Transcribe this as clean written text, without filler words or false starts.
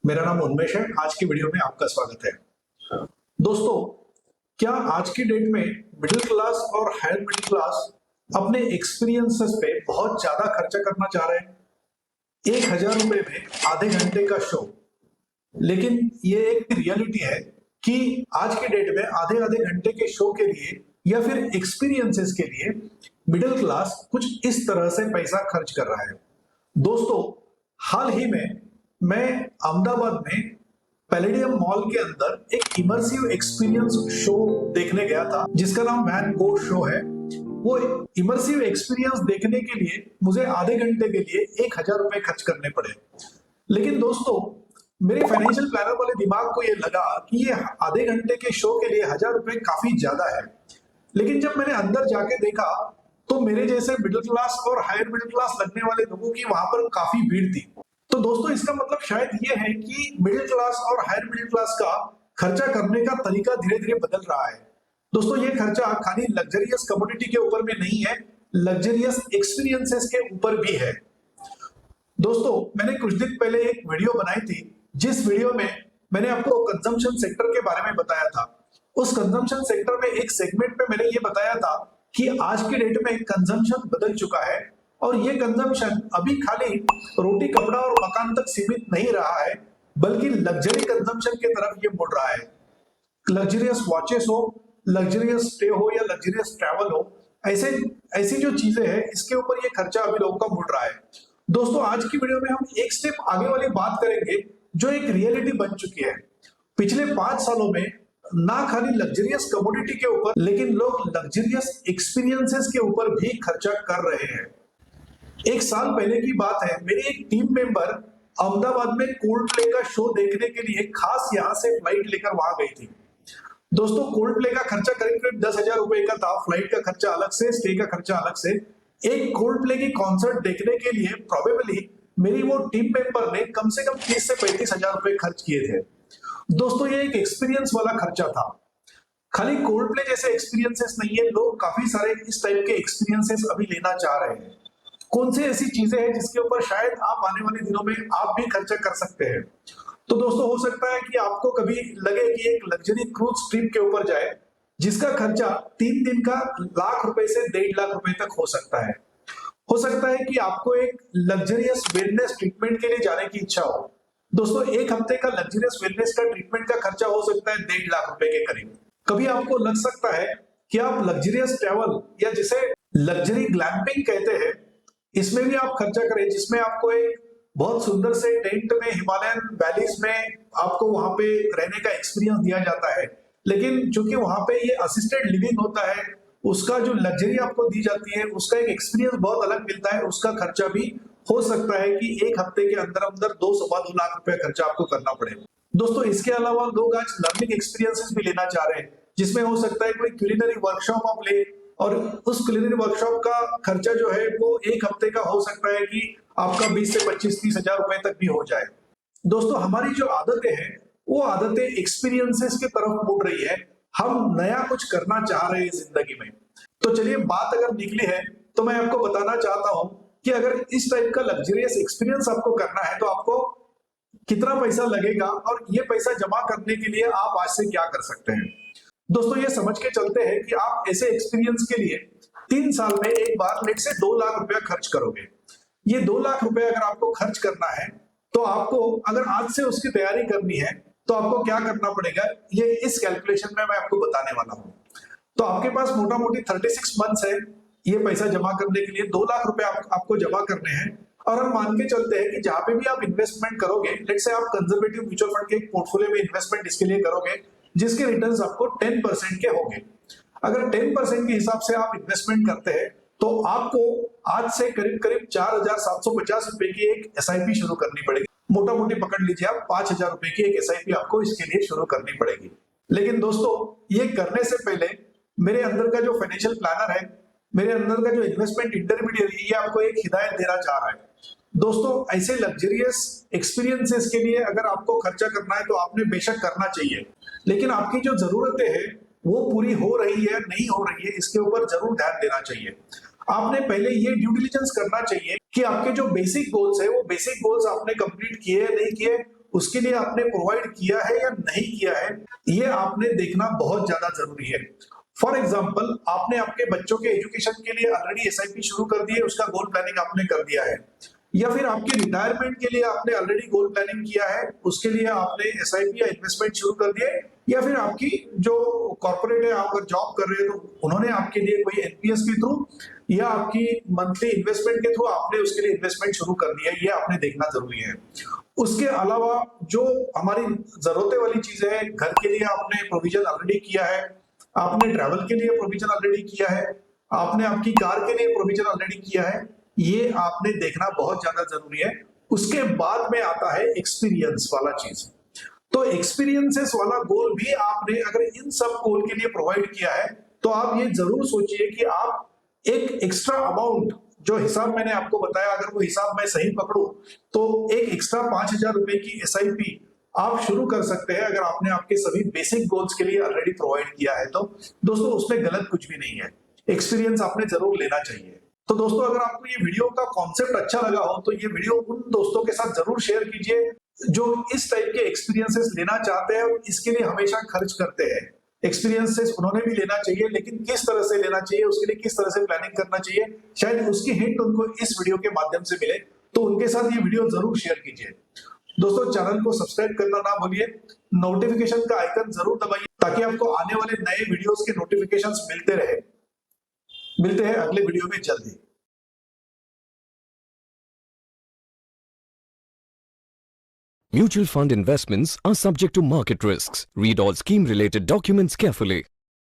मेरा नाम उन्मेष है। आज की वीडियो में आपका स्वागत है। दोस्तों, क्या आज की डेट में मिडिल क्लास और हायर मिडिल क्लास अपने एक्सपीरियंसेस पे बहुत ज्यादा खर्चा करना चाह रहे हैं? 1,000 रुपए में आधे घंटे का शो। लेकिन ये एक रियलिटी है कि आज के डेट में आधे आधे घंटे के शो के लिए या फिर एक्सपीरियंसेस के लिए मिडिल क्लास कुछ इस तरह से पैसा खर्च कर रहा है। दोस्तों, हाल ही में मैं अहमदाबाद में पैलेडियम मॉल के अंदर एक इमर्सिव एक्सपीरियंस शो देखने गया था, जिसका नाम वैन गो शो है। वो इमर्सिव एक्सपीरियंस देखने के लिए मुझे आधे घंटे के लिए 1,000 रुपए खर्च करने पड़े। लेकिन दोस्तों, मेरे फाइनेंशियल प्लानर वाले दिमाग को ये लगा कि ये आधे घंटे के शो के लिए 1,000 रुपए काफी ज्यादा है। लेकिन जब मैंने अंदर जाके देखा तो मेरे जैसे मिडिल क्लास और हायर मिडिल क्लास लगने वाले लोगों की वहां पर काफी भीड़ थी। तो दोस्तों, इसका मतलब शायद ये है कि मिडिल क्लास और हायर मिडिल क्लास का खर्चा करने का तरीका धीरे धीरे बदल रहा है। दोस्तों, ये खर्चा खाली लग्जरियस कमोडिटी के ऊपर में नहीं है, लग्जरियस एक्सपीरियंसेस के ऊपर भी है। दोस्तों, मैंने कुछ दिन पहले एक वीडियो बनाई थी, जिस वीडियो में मैंने आपको कंजम्पशन सेक्टर के बारे में बताया था। उस कंजम्पशन सेक्टर में एक सेगमेंट में मैंने ये बताया था कि आज की डेट में कंजम्पशन बदल चुका है और ये कंजम्पशन अभी खाली रोटी कपड़ा और मकान तक सीमित नहीं रहा है, बल्कि लग्जरी कंजम्पशन की तरफ ये मुड़ रहा है। लग्जरियस वॉचेस हो, लग्जरियस स्टे हो या लग्जरियस ट्रैवल हो, ऐसी जो चीजें हैं, इसके ऊपर ये खर्चा अभी लोगों का मुड़ रहा है। दोस्तों, आज की वीडियो में हम एक स्टेप आगे वाली बात करेंगे जो एक रियलिटी बन चुकी है। पिछले 5 सालों में ना खाली लग्जरियस कमोडिटी के ऊपर, लेकिन लोग लग्जरियस एक्सपीरियंसेस के ऊपर भी खर्चा कर रहे हैं। एक साल पहले की बात है, मेरी एक टीम मेंबर अहमदाबाद में कोल्डप्ले का शो देखने के लिए खास यहां से फ्लाइट लेकर वहां गई थी। दोस्तों, कोल्डप्ले का खर्चा करीब करीब 10,000 रुपए का था। फ्लाइट का खर्चा अलग से, स्टे का खर्चा अलग से। एक कोल्डप्ले की कॉन्सर्ट देखने के लिए प्रोबेबली मेरी वो टीम मेंबर ने कम से कम 30 से 35,000 रुपए खर्च किए थे। दोस्तों, ये एक एक्सपीरियंस वाला खर्चा था। खाली कोल्डप्ले जैसे एक्सपीरियंसेस नहीं है, लोग काफी सारे इस टाइप के एक्सपीरियंसेस अभी लेना चाह रहे हैं। कौन सी ऐसी चीजें हैं जिसके ऊपर शायद आप आने वाले दिनों में आप भी खर्चा कर सकते हैं? तो दोस्तों, हो सकता है कि आपको कभी लगे कि एक लग्जरी क्रूज ट्रिप के ऊपर जाए, जिसका खर्चा 3 दिन का ₹1,00,000 से 1.5 लाख रुपए तक हो सकता है। हो सकता है कि आपको एक लग्जरियस वेलनेस ट्रीटमेंट के लिए जाने की इच्छा हो। दोस्तों, 1 हफ्ते का लग्जरियस वेलनेस का ट्रीटमेंट का खर्चा हो सकता है 1.5 लाख रुपए के करीब। कभी आपको लग सकता है कि आप लग्जरियस ट्रैवल या जिसे लग्जरी ग्लैम्पिंग कहते हैं, इसमें भी आप खर्चा करें, जिसमें आपको एक बहुत सुंदर से टेंट में हिमालयन वैलीज में आपको वहां पे रहने का एक्सपीरियंस दिया जाता है। लेकिन चूंकि वहां पे ये असिस्टेड लिविंग होता है, उसका जो लग्जरी आपको दी जाती है, उसका एक एक्सपीरियंस बहुत अलग मिलता है। उसका खर्चा भी हो सकता है कि 1 हफ्ते के अंदर अंदर 2 लाख रुपए खर्चा आपको करना पड़े। दोस्तों, इसके अलावा लोग आज लर्निंग एक्सपीरियंसेस भी लेना चाह रहे हैं, जिसमें हो सकता है कोई क्यूलिनरी वर्कशॉप आप ले, और उस क्यूलिनरी वर्कशॉप का खर्चा जो है वो 1 हफ्ते का हो सकता है कि आपका 20 से 25-30 हजार रुपए तक भी हो जाए। दोस्तों, हमारी जो आदतें हैं, वो आदतें एक्सपीरियंसेस की तरफ मुड़ रही है। हम नया कुछ करना चाह रहे हैं जिंदगी में। तो चलिए, बात अगर निकली है तो मैं आपको बताना चाहता हूं कि अगर इस टाइप का लग्जरियस एक्सपीरियंस आपको करना है तो आपको कितना पैसा लगेगा और ये पैसा जमा करने के लिए आप आज से क्या कर सकते हैं। दोस्तों, ये समझ के चलते हैं कि आप ऐसे एक्सपीरियंस के लिए 3 साल में एक बार लेट से 2 लाख रुपया खर्च करोगे। ये 2 लाख रुपए अगर आपको खर्च करना है तो आपको अगर आज से उसकी तैयारी करनी है तो आपको क्या करना पड़ेगा, ये इस कैलकुलेशन में मैं आपको बताने वाला हूं। तो आपके पास मोटा मोटी 36 मंथ्स है ये पैसा जमा करने के लिए। 2 लाख रुपए आपको जमा करने हैं। और हम मान के चलते हैं कि जहां पे भी आप इन्वेस्टमेंट करोगे, लेट से आप कंजर्वेटिव म्यूचुअल फंड के पोर्टफोलियो में इन्वेस्टमेंट इसके लिए करोगे, जिसके रिटर्न्स आपको 10% के होंगे। अगर 10% के हिसाब से आप इन्वेस्टमेंट करते हैं तो आपको आज से करीब करीब 4,750 रुपए की एक एसआईपी शुरू करनी पड़ेगी। मोटा मोटी पकड़ लीजिए आप, 5,000 रुपए की एक एसआईपी आपको इसके लिए शुरू करनी पड़ेगी। लेकिन दोस्तों, ये करने से पहले मेरे अंदर का जो फाइनेंशियल प्लानर है, मेरे अंदर का जो इन्वेस्टमेंट इंटरमीडिएट है, ये आपको एक हिदायत देना चाह रहा है। दोस्तों, ऐसे लग्जरियस एक्सपीरियंसेस के लिए अगर आपको खर्चा करना है तो आपने बेशक करना चाहिए, लेकिन आपकी जो जरूरतें हैं वो पूरी हो रही है नहीं हो रही है, इसके ऊपर जरूर ध्यान देना चाहिए। आपने पहले ये ड्यू डिलिजेंस करना चाहिए कि आपके जो बेसिक गोल्स है, वो बेसिक गोल्स आपने कंप्लीट किए नहीं किए, उसके लिए आपने प्रोवाइड किया है या नहीं किया है, ये आपने देखना बहुत ज्यादा जरूरी है। फॉर एग्जाम्पल, आपने आपके बच्चों के एजुकेशन के लिए ऑलरेडी एसआईपी शुरू कर दी है, उसका गोल प्लानिंग आपने कर दिया है, या फिर आपके रिटायरमेंट के लिए आपने ऑलरेडी गोल प्लानिंग किया है, उसके लिए आपने एसआईपी या इन्वेस्टमेंट शुरू कर दिए, या फिर आपकी जो कॉर्पोरेट है, आप अगर जॉब कर रहे हो तो उन्होंने आपके लिए कोई एनपीएस के थ्रू या आपकी मंथली इन्वेस्टमेंट के थ्रू आपने उसके लिए इन्वेस्टमेंट शुरू कर दिया, ये आपने देखना जरूरी है। उसके अलावा जो हमारी जरूरतें वाली चीजें हैं, घर के लिए आपने प्रोविजन ऑलरेडी किया है, आपने ट्रैवल के लिए प्रोविजन ऑलरेडी किया है, आपने आपकी कार के लिए प्रोविजन ऑलरेडी किया है, ये आपने देखना बहुत ज्यादा जरूरी है। उसके बाद में आता है एक्सपीरियंस वाला चीज। तो एक्सपीरियंसेस वाला गोल भी आपने अगर इन सब गोल के लिए प्रोवाइड किया है, तो आप ये जरूर सोचिए कि आप एक एक्स्ट्रा अमाउंट, जो हिसाब मैंने आपको बताया, अगर वो हिसाब मैं सही पकड़ू तो एक एक्स्ट्रा 5,000 रुपए की एसआईपी आप शुरू कर सकते हैं, अगर आपने आपके सभी बेसिक गोल्स के लिए ऑलरेडी प्रोवाइड किया है। तो दोस्तों, उसमें गलत कुछ भी नहीं है, एक्सपीरियंस आपने जरूर लेना चाहिए। तो दोस्तों, अगर आपको ये वीडियो का कॉन्सेप्ट अच्छा लगा हो तो ये वीडियो उन दोस्तों के साथ जरूर शेयर कीजिए जो इस टाइप के एक्सपीरियंसेस लेना चाहते हैं और इसके लिए हमेशा खर्च करते हैं। एक्सपीरियंसेस उन्होंने भी लेना चाहिए, लेकिन किस तरह से लेना चाहिए, उसके लिए किस तरह से प्लानिंग करना चाहिए, शायद उसकी हिंट उनको इस वीडियो के माध्यम से मिले, तो उनके साथ ये वीडियो जरूर शेयर कीजिए। दोस्तों, चैनल को सब्सक्राइब करना ना भूलिए, नोटिफिकेशन का आइकन जरूर दबाइए ताकि आपको आने वाले नए वीडियोस के नोटिफिकेशंस मिलते रहे। मिलते हैं अगले वीडियो में जल्दी। Mutual fund investments are subject to market risks. Read all scheme-related documents carefully.